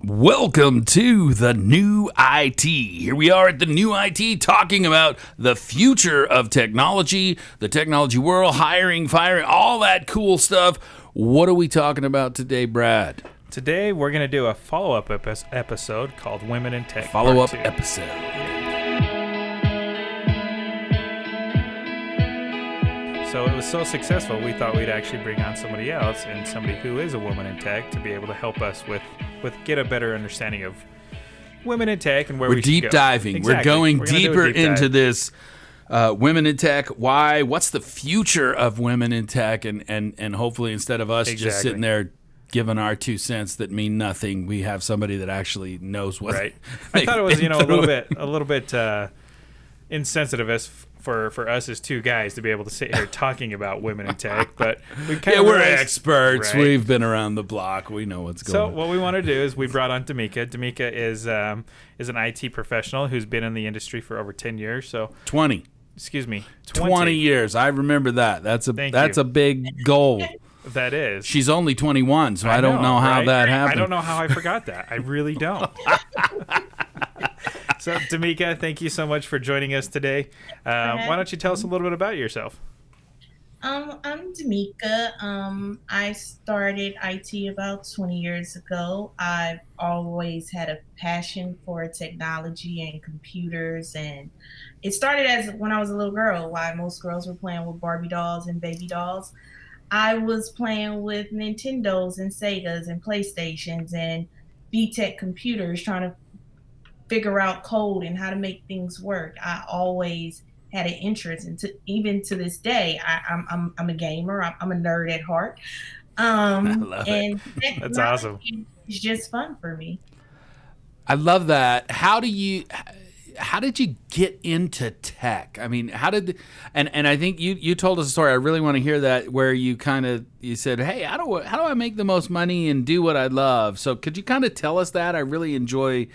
Welcome to the new IT. Here we are at the new IT talking about the future of technology, the technology world, hiring, firing, all that cool stuff. What are we talking about today, Brad? Today, we're going to do a follow-up episode called Women in Tech Follow-up Part 2. episode. So it was so successful, we thought we'd actually bring on somebody else and somebody who is a woman in tech to be able to help us with get a better understanding of women in tech and where We're we deep should go. diving. Exactly. We're going We're gonna do a deeper deep dive. into this. Women in tech. Why? What's the future of women in tech? And hopefully, instead of us just Exactly. sitting there giving our 2 cents that mean nothing, we have somebody that actually knows what. Right. I thought it was, a little bit insensitive as for us as two guys to be able to sit here talking about women in tech, but we kind of We're realized- experts. Right. We've been around the block. We know what's going So on. what we want to do is we brought on D'Amica. D'Amica is an IT professional who's been in the industry for over 10 years. So 20. excuse me, 20 years. I remember that. That's Thank a you. big goal. That is. She's only 21, so I don't know how right? that happened. I don't know how I forgot that. I really don't. So D'Amica, thank you so much for joining us today. Why don't you tell us a little bit about yourself? I'm D'Amica. I started IT about 20 years ago. I've always had a passion for technology and computers, and it started as when I was a little girl. While most girls were playing with Barbie dolls and baby dolls, I was playing with Nintendos and Segas and PlayStations and VTech computers, trying to figure out code and how to make things work. I always had an interest, and even to this day, I'm a gamer. I'm a nerd at heart. I love it. And That's awesome. It's just fun for me. I love that. How did you get into tech? I mean, and I think you told us a story. I really want to hear that, where you said, "Hey, how do I make the most money and do what I love?" So could you kind of tell us that? I really enjoy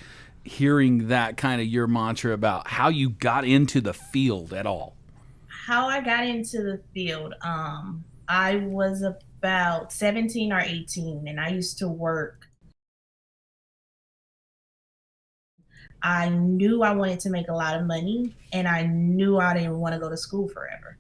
hearing that kind of your mantra about how you got into the field at all. How I got into the field, I was about 17 or 18, and I used to work. I knew I wanted to make a lot of money, and I knew I didn't want to go to school forever.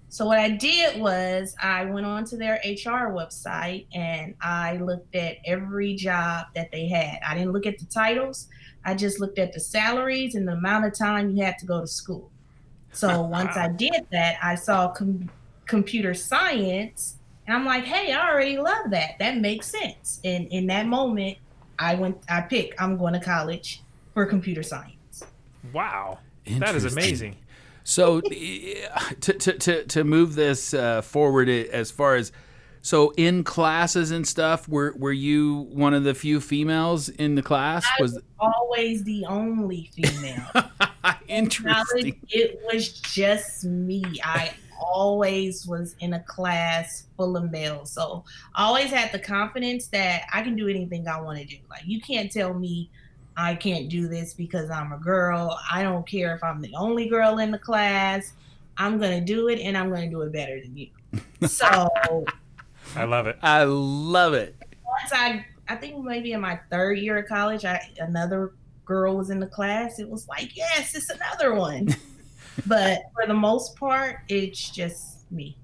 So what I did was I went onto their HR website and I looked at every job that they had. I didn't look at the titles. I just looked at the salaries and the amount of time you had to go to school. So once I did that, I saw computer science, and I'm like, hey, I already love that. That makes sense. And in that moment, I'm going to college for computer science. Wow, that is amazing. So to move this forward, as far as, so in classes and stuff, were you one of the few females in the class? I was always the only female. Interesting. It was just me. I always was in a class full of males. So I always had the confidence that I can do anything I want to do. Like, you can't tell me I can't do this because I'm a girl. I don't care if I'm the only girl in the class. I'm going to do it, and I'm going to do it better than you. So I love it. I love it. once I think maybe in my third year of college, another girl was in the class. It was like, yes, it's another one. But for the most part, it's just me.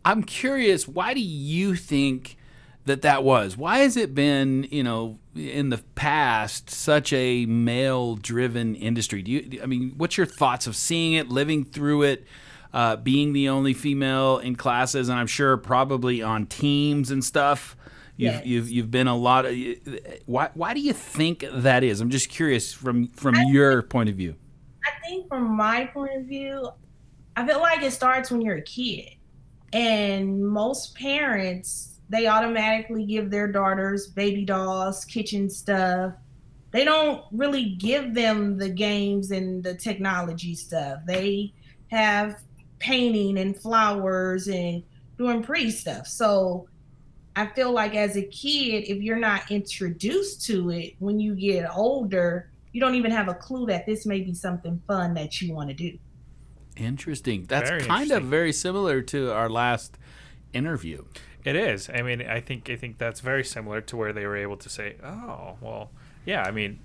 I'm curious, why do you think that was? Why has it been, in the past, such a male-driven industry? What's your thoughts of seeing it, living through it, being the only female in classes, and I'm sure probably on teams and stuff? Yes. You've been a lot of. Why do you think that is? I'm just curious from your point of view. I think from my point of view, I feel like it starts when you're a kid. And most parents, they automatically give their daughters baby dolls, kitchen stuff. They don't really give them the games and the technology stuff. They have painting and flowers and doing pretty stuff. So I feel like as a kid, if you're not introduced to it, when you get older, you don't even have a clue that this may be something fun that you want to do. Interesting. That's Very kind of interesting. very similar to our last interview. It is. I mean, I think that's very similar to where they were able to say, "Oh, well, yeah. I mean,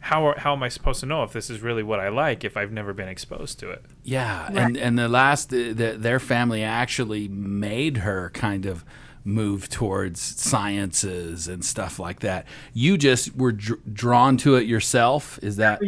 how am I supposed to know if this is really what I like if I've never been exposed to it?" Yeah, Right. and their family actually made her kind of move towards sciences and stuff like that. You just were drawn to it yourself. Is that?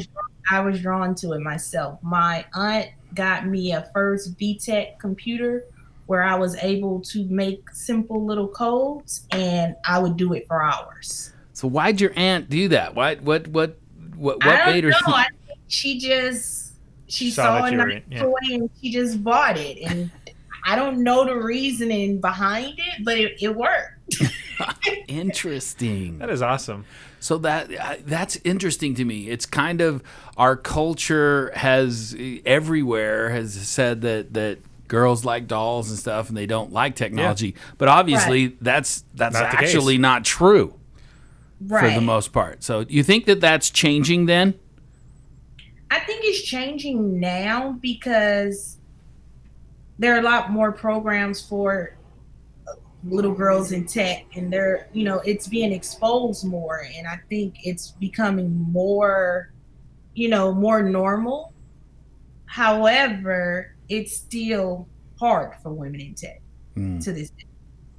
I was drawn to it myself. My aunt got me a first VTech computer where I was able to make simple little codes, and I would do it for hours. So why'd your aunt do that? What I don't made her know. think? I think she Saw saw that a you were nice in, yeah. toy and she just bought it. And I don't know the reasoning behind it, but it worked. Interesting. That is awesome. So that's interesting to me. It's kind of our culture has everywhere has said that girls like dolls and stuff, and they don't like technology. But obviously, that's Not the actually case. not true for the Right. most part. So you think that that's changing then? I think it's changing now because there are a lot more programs for little girls in tech, and it's being exposed more, and I think it's becoming more normal. However, it's still hard for women in tech to this day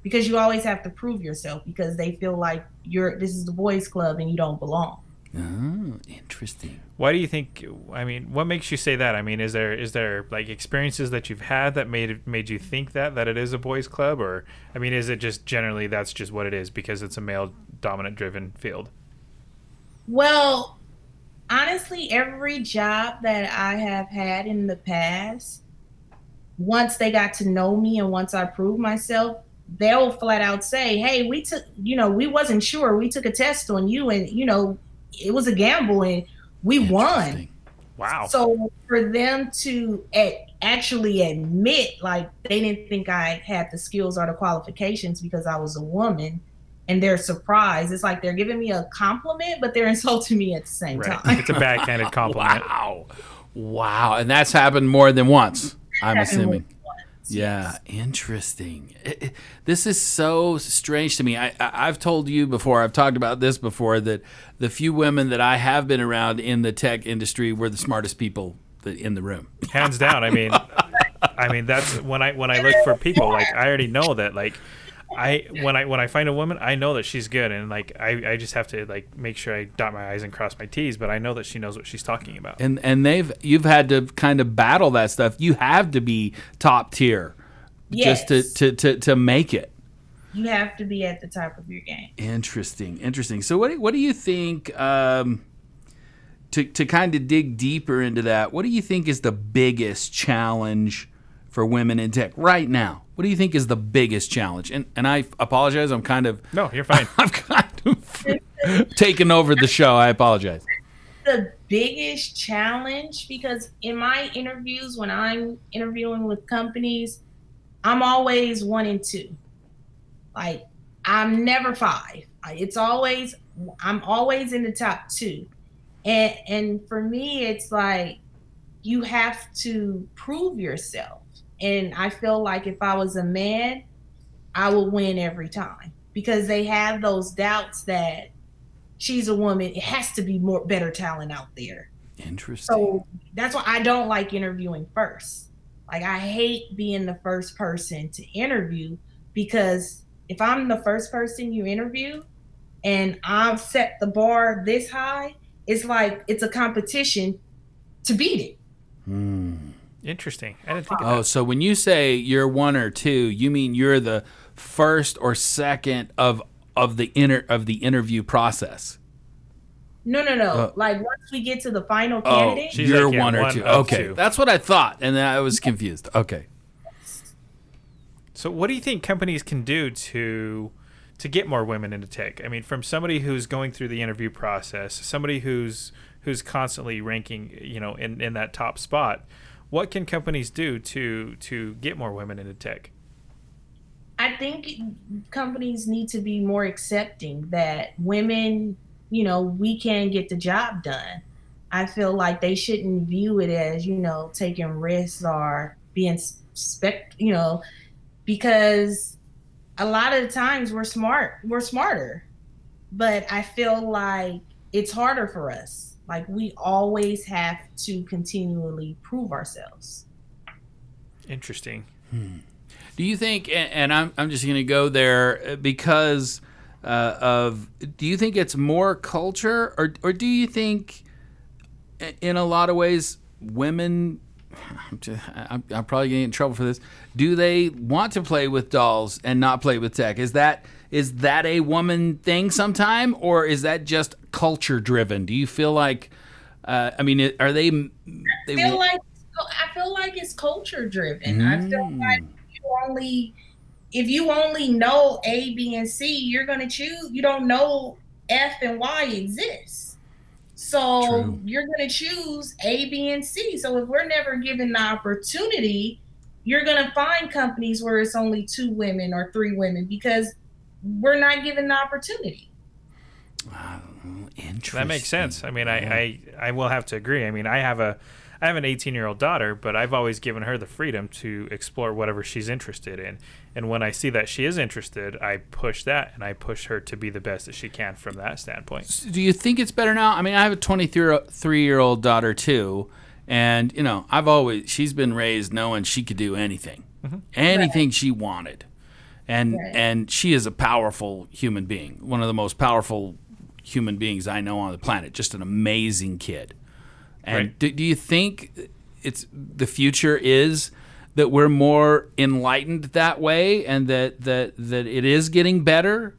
because you always have to prove yourself because they feel like this is the boys club and you don't belong. Oh, interesting. Why do you think? I mean, what makes you say that? I mean, is there like experiences that you've had that made you think that it is a boys' club, or I mean, is it just generally that's just what it is because it's a male dominant driven field? Well, honestly, every job that I have had in the past, once they got to know me and once I proved myself, they'll flat out say, "Hey, we wasn't sure. We took a test on you, and it was a gamble, and we won." Interesting. Wow. So for them to actually admit, like, they didn't think I had the skills or the qualifications because I was a woman, and they're surprised. It's like they're giving me a compliment, but they're insulting me at the same Right. time. It's a backhanded compliment. Wow, and that's happened more than once, I'm Happened more assuming. than once, Yeah, yes. interesting. This is so strange to me. I've told you before, I've talked about this before, that the few women that I have been around in the tech industry were the smartest people in the room. Hands down. I mean that's when I look for people, like I already know that, like when I find a woman, I know that she's good, and like I just have to like make sure I dot my I's and cross my T's, but I know that she knows what she's talking about. And you've had to kind of battle that stuff. You have to be top tier Yes. just to make it. You have to be at the top of your game. Interesting. So what do you think? To kind of dig deeper into that, what do you think is the biggest challenge for women in tech right now? What do you think is the biggest challenge? And I apologize. I'm kind of No, you're fine. I'm kind of taking over the show. I apologize. The biggest challenge, because in my interviews, when I'm interviewing with companies, I'm always 1 and 2. Like, I'm never 5. I'm always in the top 2. And for me, it's like you have to prove yourself. And I feel like if I was a man, I would win every time because they have those doubts that she's a woman. It has to be better talent out there. Interesting. So that's why I don't like interviewing first. Like, I hate being the first person to interview because if I'm the first person you interview and I've set the bar this high, it's like it's a competition to beat it. Interesting. I didn't think of Oh, that. so when you say you're 1 or 2, you mean you're the first or second of the interview process? No. Like, once we get to the final Oh, candidate, She's you're like, yeah, 1 or one 2. of Okay, 2. that's what I thought, and then I was confused. Okay. So what do you think companies can do to get more women into tech? I mean, from somebody who's going through the interview process, somebody who's constantly ranking, in that top spot, what can companies do to get more women into tech? I think companies need to be more accepting that women, we can get the job done. I feel like they shouldn't view it as, taking risks or being because a lot of the times we're smarter, but I feel like it's harder for us. Like we always have to continually prove ourselves. Interesting. Do you think, and I'm just going to go there because do you think it's more culture, or do you think in a lot of ways women, I'm probably going to get in trouble for this, do they want to play with dolls and not play with tech? Is that a woman thing sometime, or is that just culture driven? Do you feel like, I mean, are they? I feel like it's culture driven. I feel like if you only know A, B, and C, you're gonna choose. You don't know F and Y exists, so True. you're gonna choose A, B, and C. So if we're never given the opportunity, you're gonna find companies where it's only 2 women or 3 women because we're not given the opportunity. Interesting. That makes sense. I mean, I will have to agree. I mean, I have an 18-year-old daughter, but I've always given her the freedom to explore whatever she's interested in. And when I see that she is interested, I push that, and I push her to be the best that she can from that standpoint. Do you think it's better now? I mean, I have a 23-year-old daughter too, and she's been raised knowing she could do anything, anything she wanted, and she is a powerful human being, one of the most powerful human beings I know on the planet. Just an amazing kid. And do you think the future is that we're more enlightened that way, and that it is getting better?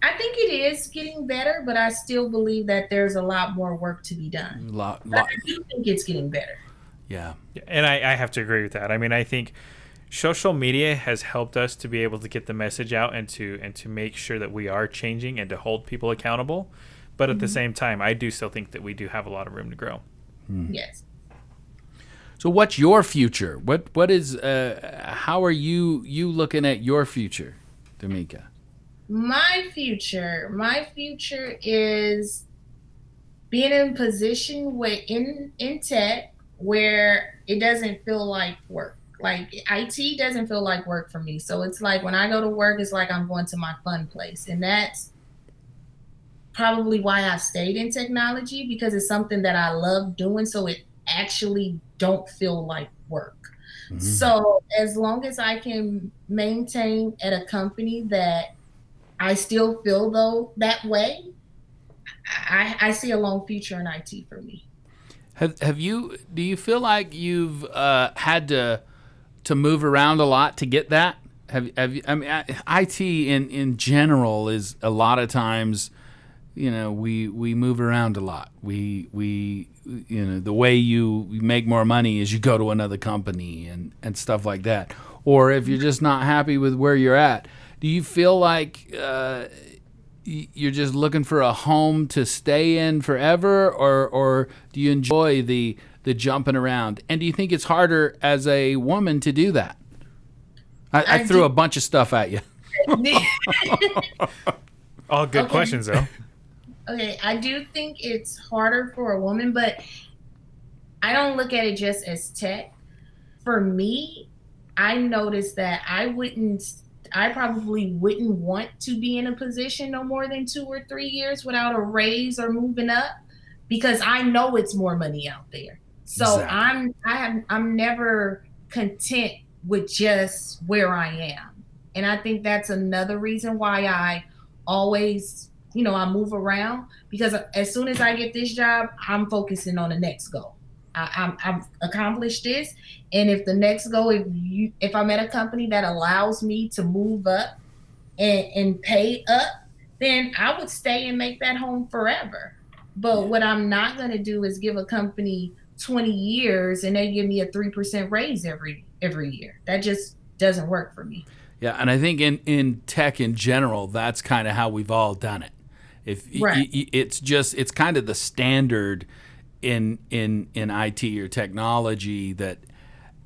I think it is getting better, but I still believe that there's a lot more work to be done. But I do think it's getting better. Yeah. And I have to agree with that. I mean, I think social media has helped us to be able to get the message out and to make sure that we are changing and to hold people accountable. But at the same time, I do still think that we do have a lot of room to grow. Yes. So what's your future? What is how are you looking at your future, Damika? My future is being in a position in tech where it doesn't feel like work. Like IT doesn't feel like work for me. So it's like when I go to work, it's like I'm going to my fun place. And that's probably why I stayed in technology, because it's something that I love doing. So it actually don't feel like work. So as long as I can maintain at a company that I still feel that way, I see a long future in IT for me. Do you feel like you've had to move around a lot to get that? Have you? I mean, IT in general is a lot of times, we move around a lot. We the way you make more money is you go to another company and stuff like that. Or if you're just not happy with where you're at, do you feel like you're just looking for a home to stay in forever, or do you enjoy the jumping around? And do you think it's harder as a woman to do that? I threw a bunch of stuff at you. All good questions, though. Okay, I do think it's harder for a woman, but I don't look at it just as tech. For me, I noticed that I probably wouldn't want to be in a position no more than 2 or 3 years without a raise or moving up, because I know it's more money out there. So Exactly. I'm never content with just where I am. And I think that's another reason why I always, I move around, because as soon as I get this job, I'm focusing on the next goal. I've accomplished this, and if the next goal, if I'm at a company that allows me to move up and pay up, then I would stay and make that home forever. But what I'm not going to do is give a company 20 years and they give me a 3% raise every year. That just doesn't work for me. Yeah, and I think in tech in general, that's kind of how we've all done it. It's kind of the standard in IT or technology that,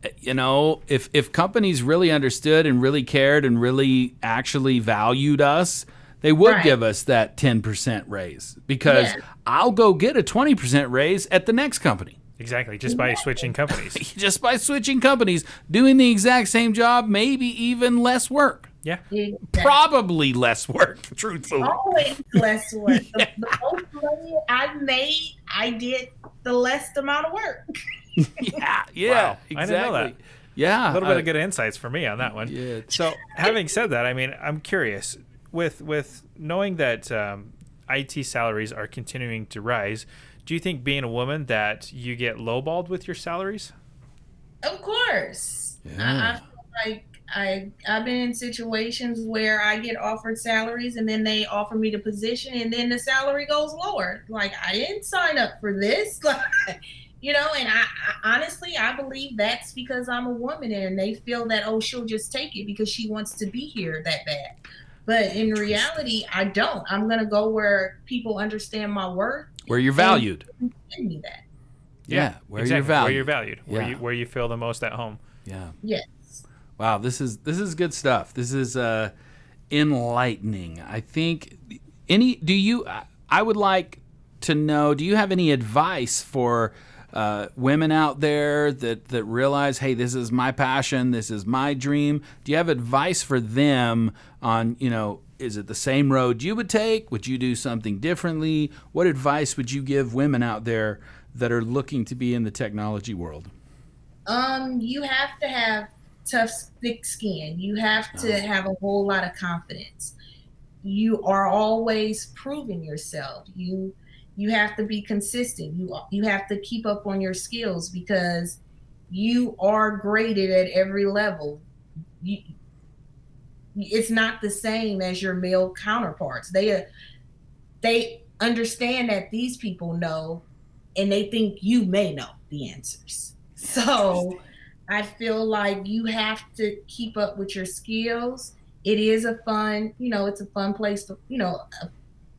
if companies really understood and really cared and really actually valued us, they would give us that 10% raise, because I'll go get a 20% raise at the next company. Exactly, just by switching companies. Just by switching companies, doing the exact same job, maybe even less work. Yeah. Exactly. Probably less work, truthfully. Always less work. The most money I made, I did the less amount of work. Yeah, Wow. exactly. I didn't know that. Yeah. A little bit of good insights for me on that one. Yeah. So, having said that, I mean, I'm curious with knowing that IT salaries are continuing to rise. Do you think being a woman that you get lowballed with your salaries? Of course. Yeah. I feel like I've been in situations where I get offered salaries and then they offer me the position and then the salary goes lower. Like I didn't sign up for this. Like, and I honestly I believe that's because I'm a woman and they feel that she'll just take it because she wants to be here that bad. But in reality, I don't. I'm gonna go where people understand my worth. Where you're valued. And give me that. Yeah. Where exactly. you're valued. Where you're valued. Yeah. Where you feel the most at home. Yeah. Yes. Wow, this is good stuff. This is enlightening. I think I would like to know, do you have any advice for women out there that realize, hey, this is my passion, this is my dream? Do you have advice for them on, is it the same road you would take? Would you do something differently? What advice would you give women out there that are looking to be in the technology world? You have to have tough, thick skin. You have to have a whole lot of confidence. You are always proving yourself. You have to be consistent. You have to keep up on your skills because you are graded at every level. It's not the same as your male counterparts. They understand that these people know, and they think you may know the answers. So I feel like you have to keep up with your skills. It is a fun, it's a fun place to,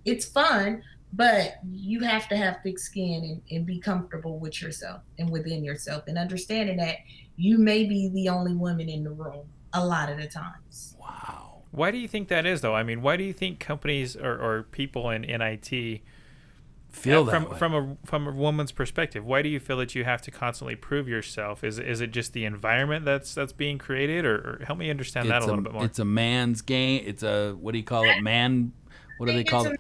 it's fun, but you have to have thick skin and be comfortable with yourself and within yourself and understanding that you may be the only woman in the room a lot of the times. Wow. Why do you think that is, though? I mean, why do you think companies or people in IT feel that way? From a woman's perspective, why do you feel that you have to constantly prove yourself? Is it just the environment that's being created, or help me understand that a little bit more? It's a man's game. It's a, what do you call it? What do they call it?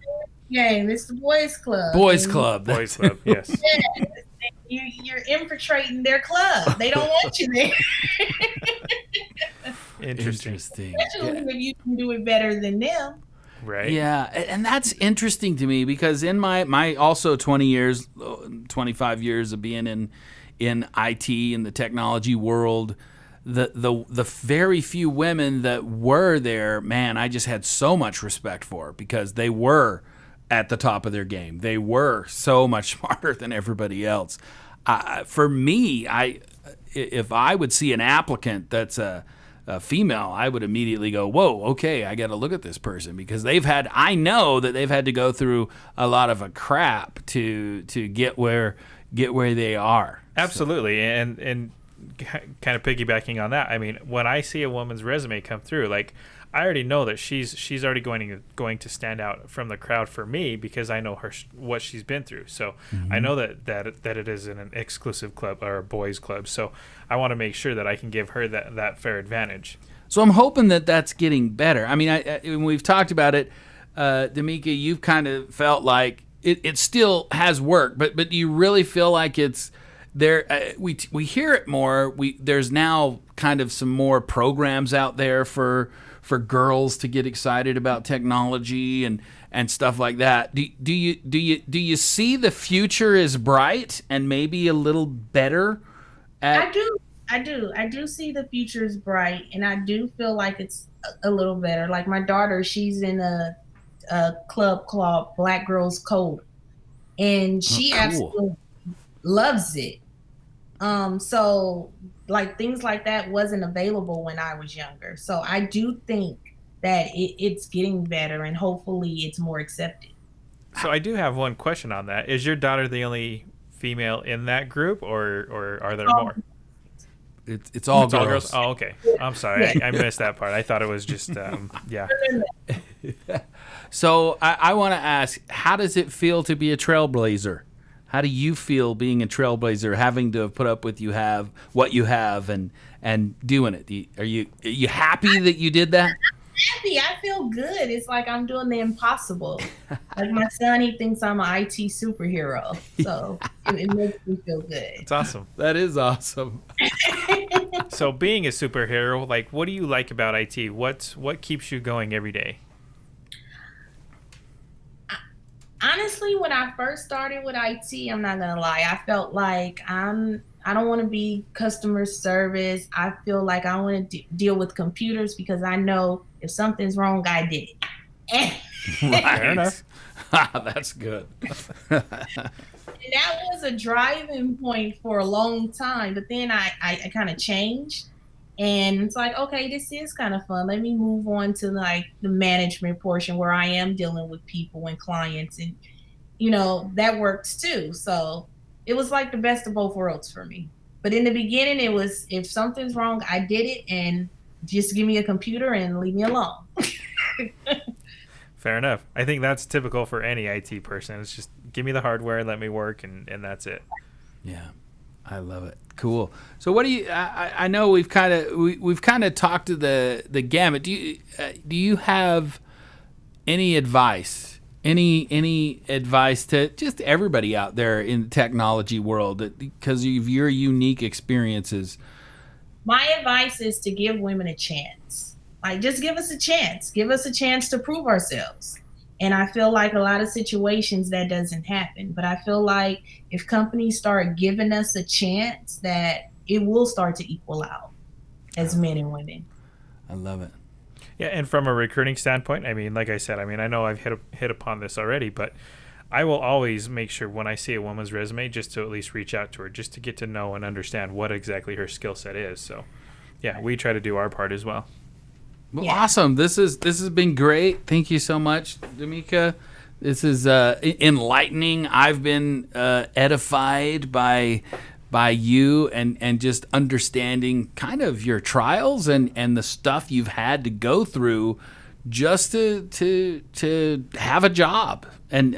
Game. It's the boys' club. Boys' club. Boys' club. Yes. Yeah, you're infiltrating their club. They don't want you there. Interesting. Especially if you can do it better than them. Right. Yeah, and that's interesting to me because in my also 25 years of being in IT in the technology world, the very few women that were there, man, I just had so much respect for because they were at the top of their game. They were so much smarter than everybody else. For me, if I would see an applicant that's a female, I would immediately go, whoa, okay, I got to look at this person because I know that they've had to go through a lot of a crap to get where they are. Absolutely. And kind of piggybacking on that, I mean, when I see a woman's resume come through, like I already know that she's already going to stand out from the crowd for me because I know what she's been through. So I know that it is an exclusive club or a boys' club. So I want to make sure that I can give her that fair advantage. So I'm hoping that that's getting better. I mean, when we've talked about it, D'Amica, you've kind of felt like it still has work, but do you really feel like it's there? We hear it more. There's now kind of some more programs out there for girls to get excited about technology and stuff like that. Do you see the future is bright and maybe a little better? I do see the future is bright, and I do feel like it's a little better. Like my daughter, she's in a club called Black Girls Code, and she absolutely loves it. So like things like that wasn't available when I was younger. So I do think that it's getting better and hopefully it's more accepted. So I do have one question on that. Is your daughter the only female in that group or are there more? It's all girls. Oh, okay. I'm sorry. I missed that part. I thought it was just, yeah. So I want to ask, how does it feel to be a trailblazer? How do you feel being a trailblazer, having to put up with what you have and doing it? Are you happy that you did that? happy. I feel good. It's like I'm doing the impossible. Like my son, he thinks I'm an IT superhero. So it makes me feel good. It's awesome. That is awesome. So being a superhero, like, what do you like about IT? What keeps you going every day? Honestly, when I first started with IT, I'm not gonna lie, I felt like I don't want to be customer service. I feel like I want to deal with computers because I know if something's wrong, I did it. Fair enough. That's good. And that was a driving point for a long time. But then I kind of changed. And it's like, okay, this is kind of fun. Let me move on to like the management portion where I am dealing with people and clients. And, that works too. So it was like the best of both worlds for me. But in the beginning, it was if something's wrong, I did it. And just give me a computer and leave me alone. Fair enough. I think that's typical for any IT person. It's just give me the hardware, let me work, and that's it. Yeah, I love it. Cool. So, what do you? I know we've kind of talked to the gamut. Do you have any advice? Any advice to just everybody out there in the technology world because of your unique experiences? My advice is to give women a chance. Like, just give us a chance. Give us a chance to prove ourselves. And I feel like a lot of situations that doesn't happen. But I feel like if companies start giving us a chance, that it will start to equal out as men and women. I love it. Yeah, and from a recruiting standpoint, I mean, like I said, I know I've hit upon this already, but I will always make sure when I see a woman's resume just to at least reach out to her, just to get to know and understand what exactly her skill set is. So, yeah, we try to do our part as well. Well, yeah. Awesome. This has been great. Thank you so much, Damika. This is enlightening. I've been edified by you and just understanding kind of your trials and the stuff you've had to go through just to have a job. And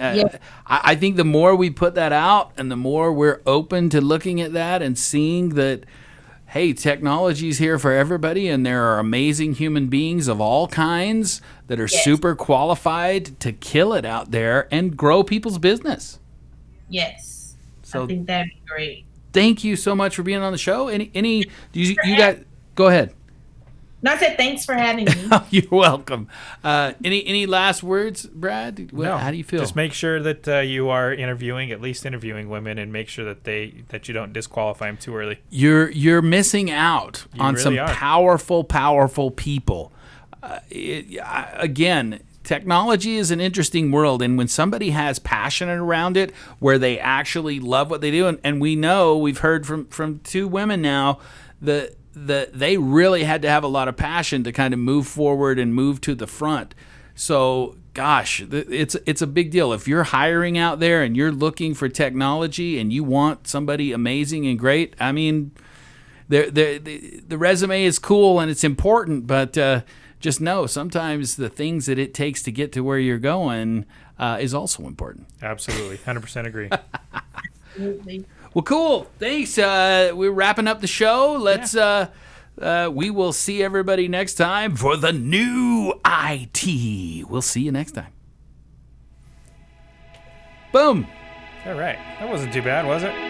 I think the more we put that out and the more we're open to looking at that and seeing that, hey, technology's here for everybody, and there are amazing human beings of all kinds that are super qualified to kill it out there and grow people's business. Yes. So I think that'd be great. Thank you so much for being on the show. You got go ahead. No, I said thanks for having me. You're welcome. Any last words, Brad? No. How do you feel? Just make sure that you are at least interviewing women, and make sure that you don't disqualify them too early. You're missing out on really some powerful people. Again, technology is an interesting world, and when somebody has passion around it, where they actually love what they do, and we've heard from two women now that they really had to have a lot of passion to kind of move forward and move to the front. So, gosh, it's a big deal. If you're hiring out there and you're looking for technology and you want somebody amazing and great, I mean, the resume is cool and it's important, but just know sometimes the things that it takes to get to where you're going is also important. Absolutely. 100% agree. Absolutely. Well, cool. Thanks. We're wrapping up the show. We will see everybody next time for the new IT. We'll see you next time. Boom. All right. That wasn't too bad, was it?